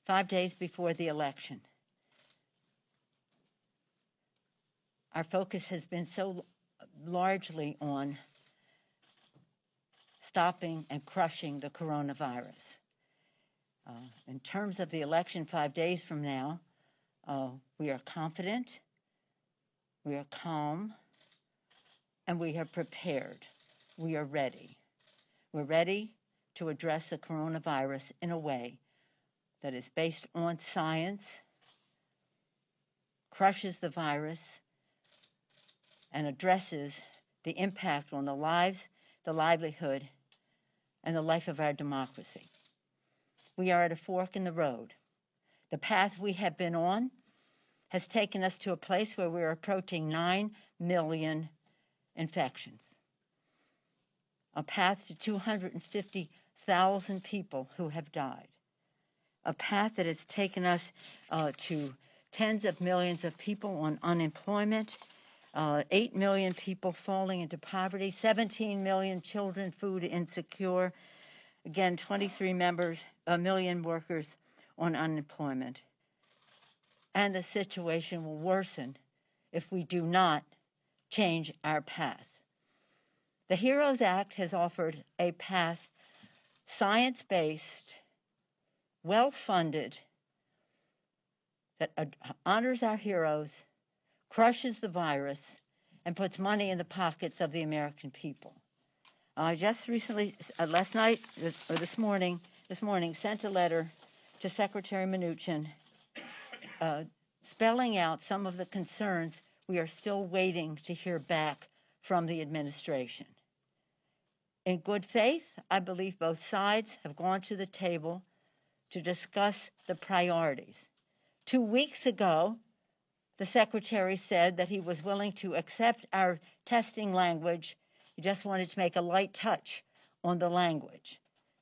5 days before the election. Our focus has been so largely on stopping and crushing the coronavirus. In terms of the election 5 days from now, we are confident, we are calm, and we are prepared. We are ready. We're ready to address the coronavirus in a way that is based on science, crushes the virus, and addresses the impact on the lives, the livelihood, and the life of our democracy. We are at a fork in the road. The path we have been on has taken us to a place where we're approaching 9 million infections, a path to 250,000 people who have died, a path that has taken us to tens of millions of people on unemployment, 8 million people falling into poverty, 17 million children food insecure, again, 23 million workers on unemployment. And the situation will worsen if we do not change our path. The HEROES Act has offered a path, science-based, well-funded, that honors our heroes, crushes the virus, and puts money in the pockets of the American people. I just recently, last night or this morning, sent a letter to Secretary Mnuchin spelling out some of the concerns we are still waiting to hear back from the administration. In good faith, I believe both sides have gone to the table to discuss the priorities. 2 weeks ago, the Secretary said that he was willing to accept our testing language. He just wanted to make a light touch on the language.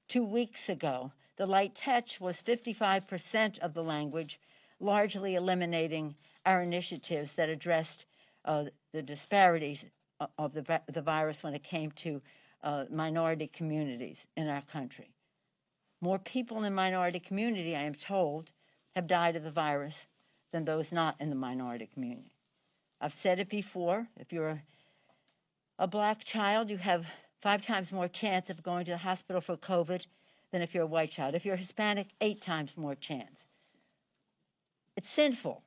2 weeks ago, the light touch was 55% of the language, largely eliminating our initiatives that addressed the disparities of the virus when it came to minority communities in our country. More people in minority community, I am told, have died of the virus than those not in the minority community. I've said it before, if you're a black child, you have 5 times more chance of going to the hospital for COVID than if you're a white child. If you're Hispanic, 8 times more chance. It's sinful.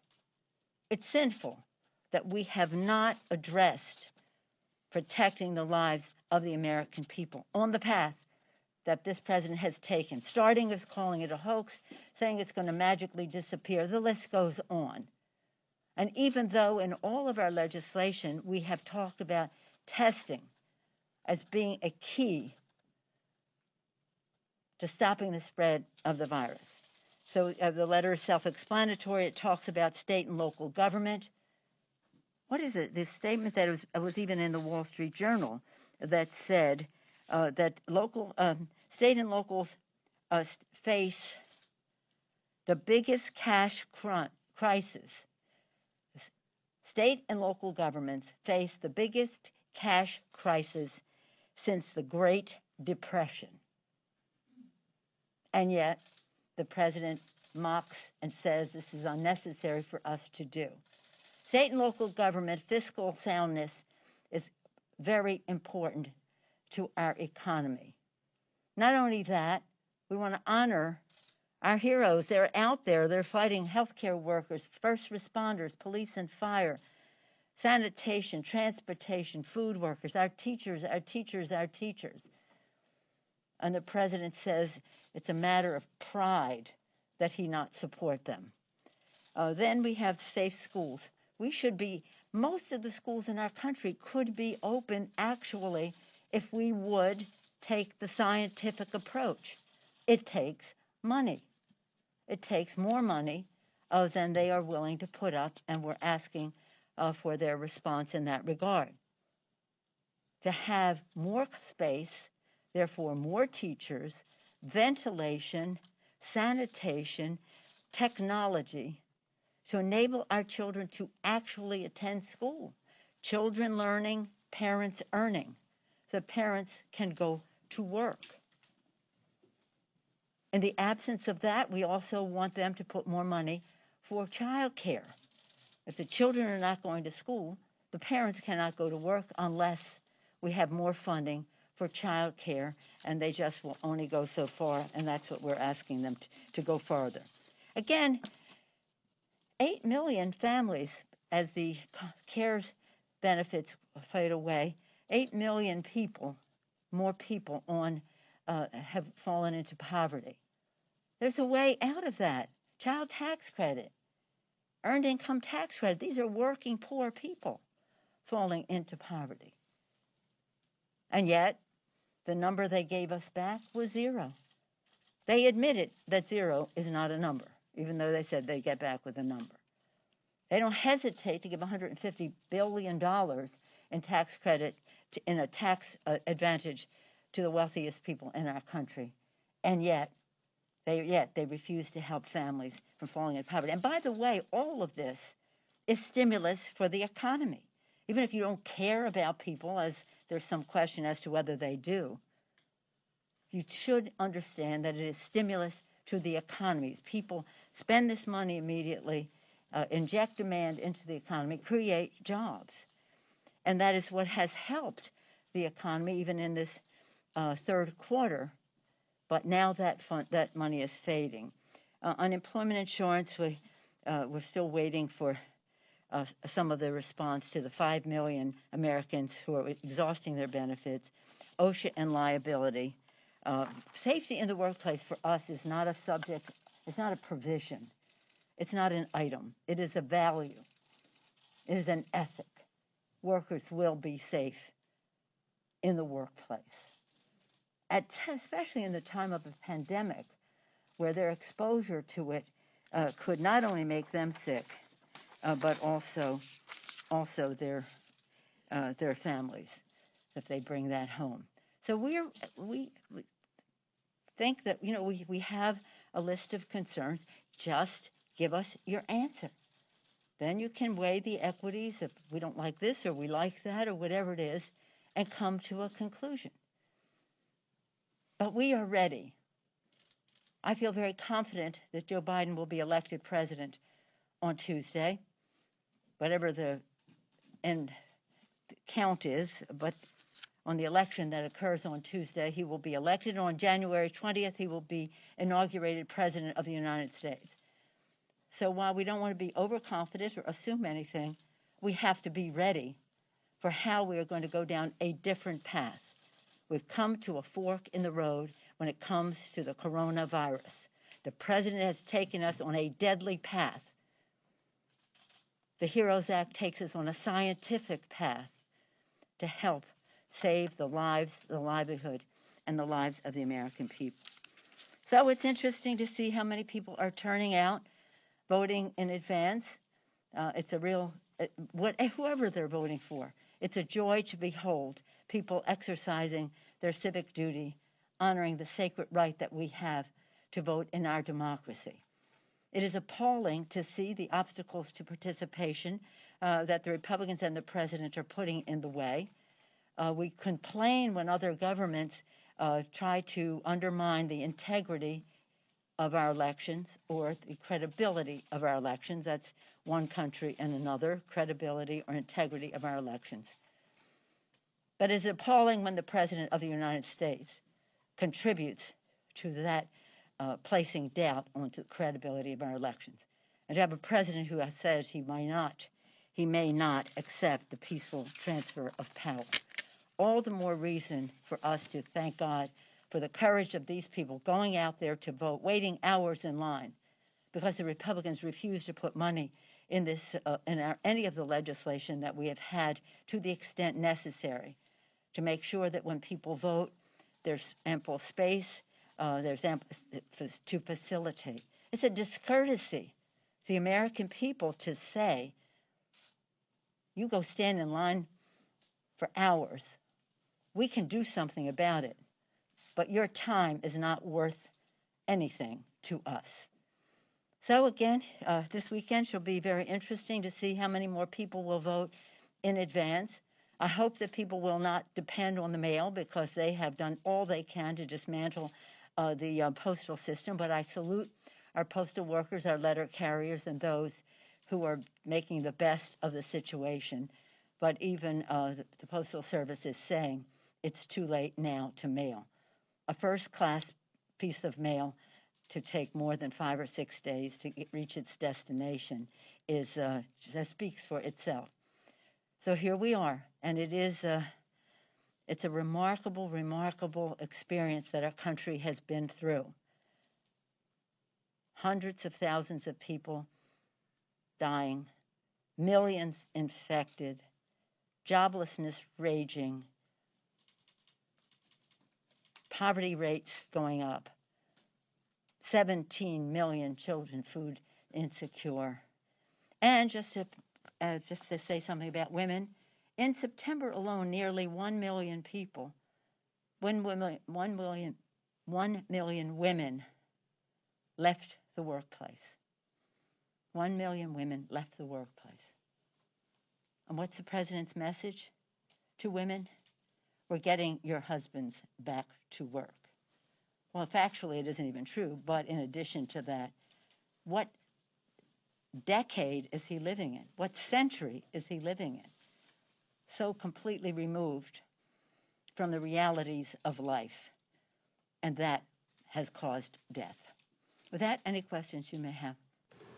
It's sinful that we have not addressed protecting the lives of the American people on the path that this president has taken, starting with calling it a hoax, saying it's going to magically disappear. The list goes on. And even though in all of our legislation we have talked about testing as being a key to stopping the spread of the virus. So the letter is self-explanatory. It talks about state and local government. What is it? This statement that was even in the Wall Street Journal that said that state and locals face the biggest cash crisis. State and local governments face the biggest cash crisis since the Great Depression. And yet, the president mocks and says this is unnecessary for us to do. State and local government fiscal soundness is very important to our economy. Not only that, we want to honor our heroes. They're out there. They're fighting healthcare workers, first responders, police and fire, sanitation, transportation, food workers, our teachers, our teachers, our teachers. And the president says it's a matter of pride that he not support them. Then we have safe schools. Most of the schools in our country could be open actually if we would take the scientific approach. It takes money. It takes more money than they are willing to put up, and we're asking for their response in that regard. To have more space, therefore more teachers, ventilation, sanitation, technology, to enable our children to actually attend school. Children learning, parents earning, so parents can go to work. In the absence of that, we also want them to put more money for child care. If the children are not going to school, the parents cannot go to work unless we have more funding for child care, and they just will only go so far, and that's what we're asking them to go farther. Again, 8 million families, as the CARES benefits fade away, 8 million people, more people have fallen into poverty. There's a way out of that. Child tax credit, earned income tax credit. These are working poor people falling into poverty. And yet, the number they gave us back was 0. They admitted that 0 is not a number, even though they said they'd get back with a number. They don't hesitate to give $150 billion in tax credit in a tax advantage to the wealthiest people in our country. And yet they refuse to help families from falling into poverty. And by the way, all of this is stimulus for the economy. Even if you don't care about people, as there's some question as to whether they do, you should understand that it is stimulus to the economy. People spend this money immediately, inject demand into the economy, create jobs. And that is what has helped the economy even in this third quarter. But now that money is fading. Unemployment insurance, we're still waiting for some of the response to the 5 million Americans who are exhausting their benefits. OSHA and liability. Safety in the workplace for us is not a subject, it's not a provision, it's not an item, it is a value, it is an ethic. Workers will be safe in the workplace, especially in the time of a pandemic, where their exposure to it could not only make them sick, but also their families, if they bring that home. So we think that, we have a list of concerns. Just give us your answer. Then you can weigh the equities if we don't like this or we like that or whatever it is, and come to a conclusion. But we are ready. I feel very confident that Joe Biden will be elected president on Tuesday, whatever the end count is, but on the election that occurs on Tuesday, he will be elected. On January 20th, he will be inaugurated president of the United States. So while we don't want to be overconfident or assume anything, we have to be ready for how we are going to go down a different path. We've come to a fork in the road when it comes to the coronavirus. The president has taken us on a deadly path. The HEROES Act takes us on a scientific path to help save the lives, the livelihood, and the lives of the American people. So it's interesting to see how many people are turning out, voting in advance. It's a real, whoever they're voting for, it's a joy to behold people exercising their civic duty, honoring the sacred right that we have to vote in our democracy. It is appalling to see the obstacles to participation that the Republicans and the president are putting in the way. We complain when other governments try to undermine the integrity of our elections or the credibility of our elections. That's one country and another, credibility or integrity of our elections. But it's appalling when the President of the United States contributes to that placing doubt onto the credibility of our elections. And to have a president who has said he may not accept the peaceful transfer of power. All the more reason for us to thank God for the courage of these people going out there to vote, waiting hours in line, because the Republicans refused to put money in this, any of the legislation that we have had to the extent necessary to make sure that when people vote, there's ample space, there's ample to facilitate. It's a discourtesy to the American people to say, you go stand in line for hours. We can do something about it, but your time is not worth anything to us. So again, this weekend shall be very interesting to see how many more people will vote in advance. I hope that people will not depend on the mail, because they have done all they can to dismantle the postal system, but I salute our postal workers, our letter carriers, and those who are making the best of the situation. But even the Postal Service is saying it's too late now to mail. A first-class piece of mail to take more than 5 or 6 days to reach its destination is that speaks for itself. So here we are, and it's a remarkable, remarkable experience that our country has been through. Hundreds of thousands of people dying, millions infected, joblessness raging, poverty rates going up, 17 million children food insecure. And just to say something about women, in September alone, nearly 1 million people, 1 million women left the workplace. 1 million women left the workplace. And what's the president's message to women? We're getting your husbands back to work. Well, factually, it isn't even true, but in addition to that, what decade is he living in? What century is he living in? So completely removed from the realities of life, and that has caused death. With that, any questions you may have?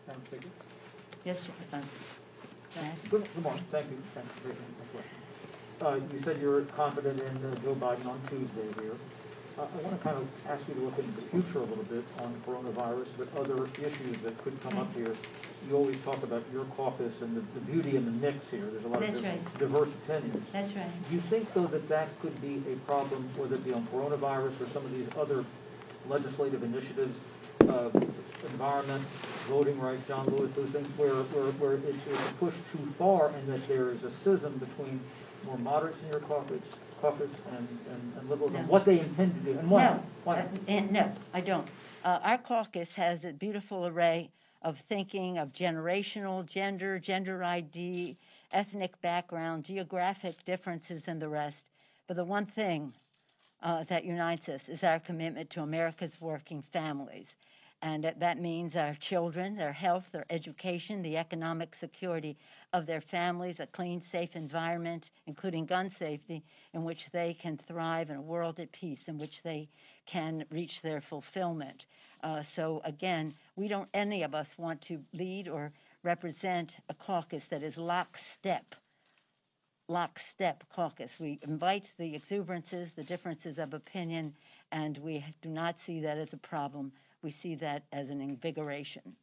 Madam Speaker. Yes, Good morning. Thank you. Thank you for taking my question. You said you're confident in Joe Biden on Tuesday here. I want to kind of ask you to look into the future a little bit on coronavirus, but other issues that could come up here. You always talk about your caucus and the beauty in the mix here. There's a lot of diverse opinions. That's right. Do you think, though, that could be a problem, whether it be on coronavirus or some of these other legislative initiatives, environment, voting rights, John Lewis, those things, where it's a push too far, and that there is a schism between more moderates in your caucus and liberals, and what they intend to do, and why? No, I don't. Our caucus has a beautiful array of thinking of generational, gender ID, ethnic background, geographic differences, and the rest. But the one thing that unites us is our commitment to America's working families. And that means our children, their health, their education, the economic security of their families, a clean, safe environment, including gun safety, in which they can thrive, in a world at peace in which they can reach their fulfillment. So again, we don't, any of us, want to lead or represent a caucus that is lockstep caucus. We invite the exuberances, the differences of opinion, and we do not see that as a problem. We see that as an invigoration.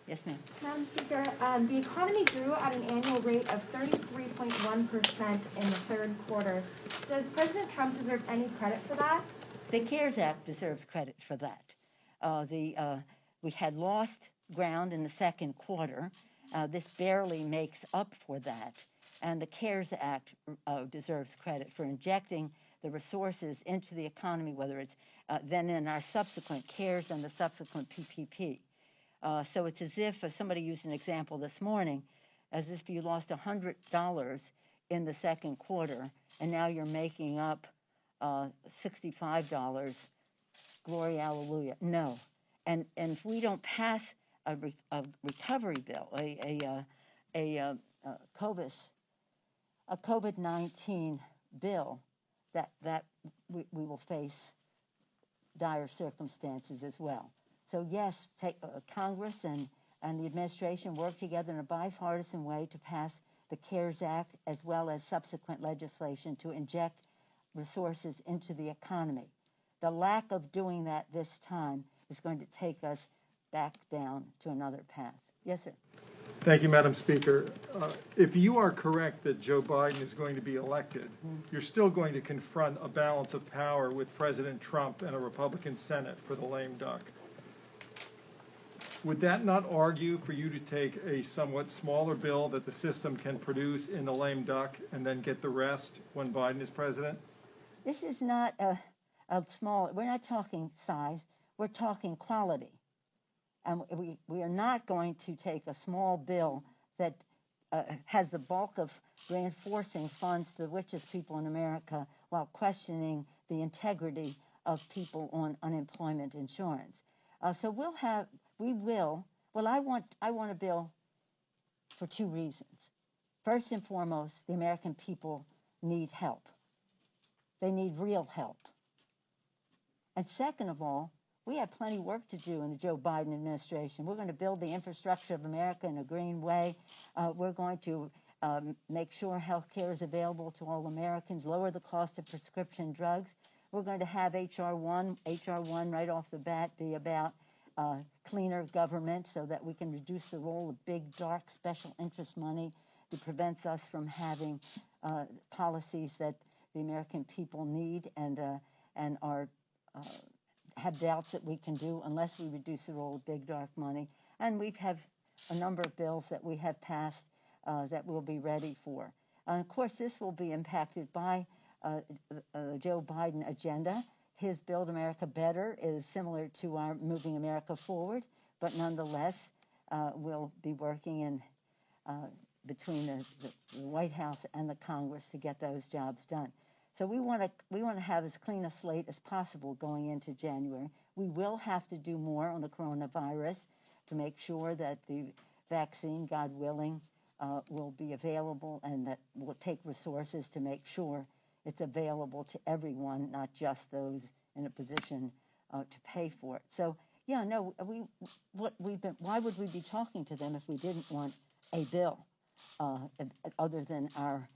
Yes, ma'am. Madam Speaker, the economy grew at an annual rate of 33.1% in the third quarter. Does President Trump deserve any credit for that? The CARES Act deserves credit for that. We had lost ground in the second quarter. This barely makes up for that. And the CARES Act deserves credit for injecting the resources into the economy, whether it's then in our subsequent CARES and the subsequent PPP. So it's as if, somebody used an example this morning, as if you lost $100 in the second quarter, and now you're making up $65. Glory, hallelujah. No. And if we don't pass a recovery bill, a COVID-19 bill, that we will face dire circumstances as well. So yes, Congress and the administration work together in a bipartisan way to pass the CARES Act as well as subsequent legislation to inject resources into the economy. The lack of doing that this time is going to take us back down to another path. Yes, sir. Thank you, Madam Speaker. If you are correct that Joe Biden is going to be elected, you're still going to confront a balance of power with President Trump and a Republican Senate for the lame duck. Would that not argue for you to take a somewhat smaller bill that the system can produce in the lame duck and then get the rest when Biden is president? This is not a small, we're not talking size, we're talking quality. And we are not going to take a small bill that has the bulk of reinforcing funds to the richest people in America while questioning the integrity of people on unemployment insurance. So I want a bill for two reasons. First and foremost, the American people need help. They need real help. And second of all, we have plenty of work to do in the Joe Biden administration. We're going to build the infrastructure of America in a green way. We're going to make sure health care is available to all Americans, lower the cost of prescription drugs. We're going to have H.R. 1 right off the bat be about cleaner government so that we can reduce the role of big, dark, special interest money that prevents us from having policies that the American people need and are have doubts that we can do unless we reduce the role of big, dark money. And we have a number of bills that we have passed that we'll be ready for. Of course, this will be impacted by the Joe Biden agenda. His Build America Better is similar to our Moving America Forward, but nonetheless, we'll be working in between the White House and the Congress to get those jobs done. So we want to have as clean a slate as possible going into January. We will have to do more on the coronavirus to make sure that the vaccine, God willing, will be available, and that will take resources to make sure it's available to everyone, not just those in a position to pay for it. So, yeah, no, why would we be talking to them if we didn't want a bill other than our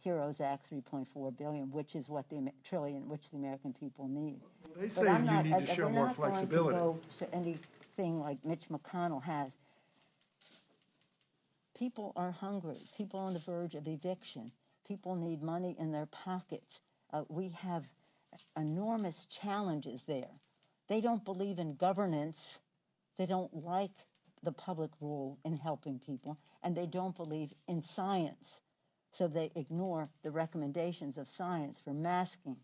HEROES Act 3.4 billion, which is what the trillion, which the American people need. They say you need to show more flexibility. We're not going to go to anything like Mitch McConnell has. People are hungry. People are on the verge of eviction. People need money in their pockets. We have enormous challenges there. They don't believe in governance. They don't like the public role in helping people, and they don't believe in science. So they ignore the recommendations of science for masking,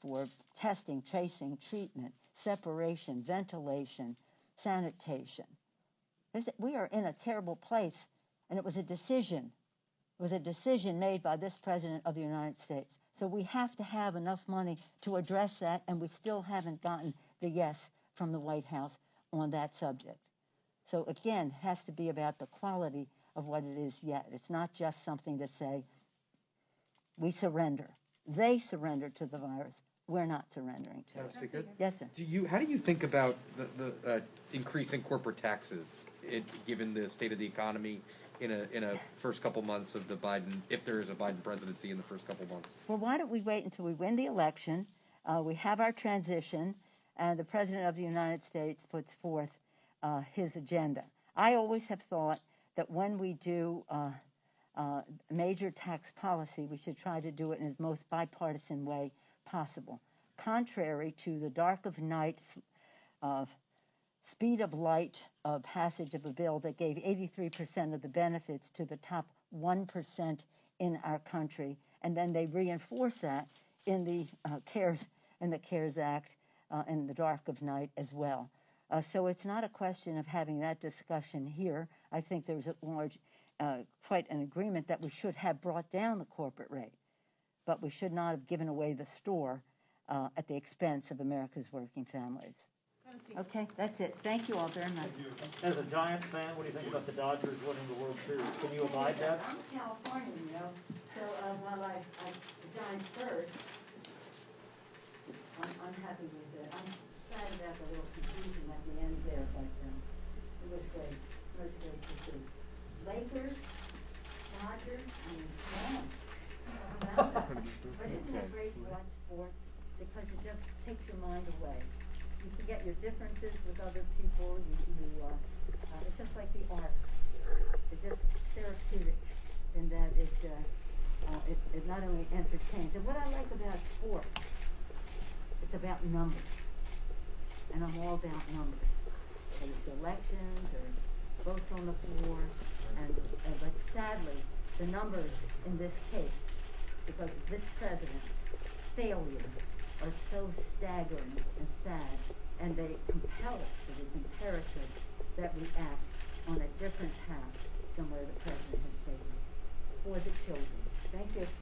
for testing, tracing, treatment, separation, ventilation, sanitation. We are in a terrible place, and it was a decision. It was a decision made by this President of the United States. So we have to have enough money to address that, and we still haven't gotten the yes from the White House on that subject. So again, it has to be about the quality of what it is yet. It's not just something to say, we surrender. They surrender to the virus. We're not surrendering to it. Speaker? Yes, sir. How do you think about the increase in corporate taxes, given the state of the economy in a first couple months of the Biden, if there is a Biden presidency in the first couple months? Well, why don't we wait until we win the election, we have our transition, and the President of the United States puts forth his agenda. I always have thought that when we do major tax policy, we should try to do it in his most bipartisan way possible. Contrary to the dark of night, speed of light passage of a bill that gave 83% of the benefits to the top 1% in our country, and then they reinforce that in the CARES Act in the dark of night as well. So it's not a question of having that discussion here. I think there's a large, quite an agreement that we should have brought down the corporate rate, but we should not have given away the store at the expense of America's working families. Okay, that's it. Thank you all very much. As a Giants fan, what do you think about the Dodgers winning the World Series? Can you abide that? I'm California, so while I the Giants first, I'm happy with it. I'm sad about the little confusion at the end there, but it was great. It was great to see. Lakers, Dodgers, man. But isn't it great to watch sports? Because it just takes your mind away. You forget your differences with other people. It's just like the arts. It's just therapeutic in that it not only entertains. And what I like about sports, it's about numbers. And I'm all about numbers. Whether it's elections or votes on the floor. But sadly, the numbers in this case, because of this president's failures, are so staggering and sad, and they compel us, it is imperative that we act on a different path than where the president has taken for the children. Thank you.